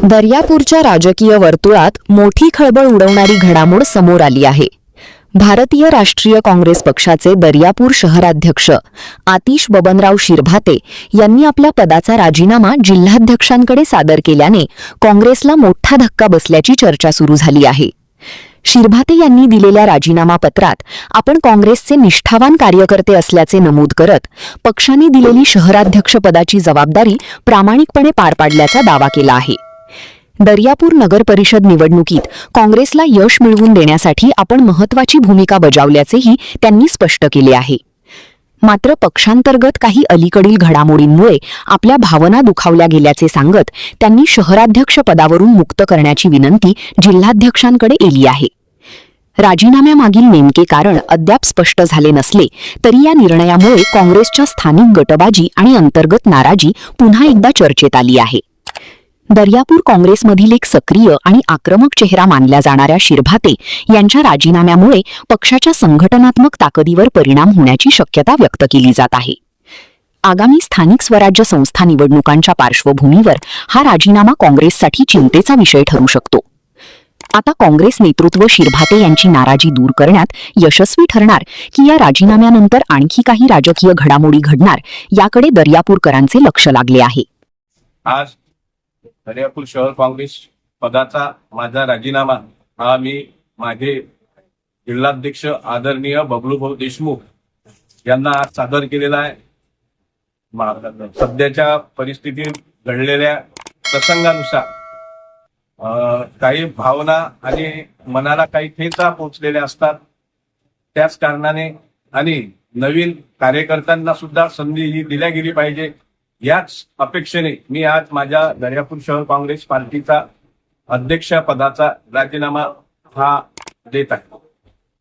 दर्यापूरच्या राजकीय वर्तुळात मोठी खळबळ उडवणारी घडामोड समोर आली आहे। भारतीय राष्ट्रीय काँग्रेस पक्षाचे दर्यापूर शहराध्यक्ष आतिश बबनराव शिरभाते यांनी आपल्या पदाचा राजीनामा जिल्हाध्यक्षांकडे सादर केल्याने काँग्रेसला मोठा धक्का बसल्याची चर्चा सुरू झाली आहे। शिरभाते यांनी दिलेल्या राजीनामा पत्रात आपण काँग्रेसचे निष्ठावान कार्यकर्ते असल्याचे नमूद करत पक्षाने दिलेली शहराध्यक्षपदाची जबाबदारी प्रामाणिकपणे पार पाडल्याचा दावा केला आहे। दर्यापूर नगर परिषद निवडणुकीत काँग्रेसला यश मिळवून देण्यासाठी आपण महत्त्वाची भूमिका बजावल्याचेही त्यांनी स्पष्ट केले आहे। मात्र पक्षांतर्गत काही अलीकडील घडामोडींमुळे आपल्या भावना दुखावल्या गेल्याचे सांगत त्यांनी शहराध्यक्ष पदावरून मुक्त करण्याची विनंती जिल्हाध्यक्षांकडे केली आहे। राजीनाम्यामागील नेमके कारण अद्याप स्पष्ट झाले नसले तरी या निर्णयामुळे काँग्रेसच्या स्थानिक गटबाजी आणि अंतर्गत नाराजी पुन्हा एकदा चर्चेत आली आहे। दर्यापूर काँग्रेसमधील एक सक्रिय आणि आक्रमक चेहरा मानल्या जाणाऱ्या शिरभाते यांच्या राजीनाम्यामुळे पक्षाच्या संघटनात्मक ताकदीवर परिणाम होण्याची शक्यता व्यक्त केली जात आहे। आगामी स्थानिक स्वराज्य संस्था निवडणुकांच्या पार्श्वभूमीवर हा राजीनामा काँग्रेससाठी चिंतेचा विषय ठरू शकतो। आता काँग्रेस नेतृत्व शिरभाते यांची नाराजी दूर करण्यात यशस्वी ठरणार की या राजीनाम्यानंतर आणखी काही राजकीय घडामोडी घडणार याकडे दर्यापूरकरांचे लक्ष लागले आहे। आज दर्यापूर शहर काँग्रेस पदाचा माझा राजीनामा हा मी माझे जिल्हाध्यक्ष आदरणीय बबलूभाऊ देशमुख यांना आज सादर केलेला आहे। सध्याच्या परिस्थितीत घडलेल्या प्रसंगानुसार काही भावना आणि मनाला काही ठेचा पोहोचलेल्या असतात, त्याच कारणाने आणि नवीन कार्यकर्त्यांना सुद्धा संधी ही दिल्या गेली पाहिजे याच अपेक्षेने मी आज माझ्या दर्यापूर शहर काँग्रेस पार्टीचा अध्यक्ष पदाचा राजीनामा हा देत आहे।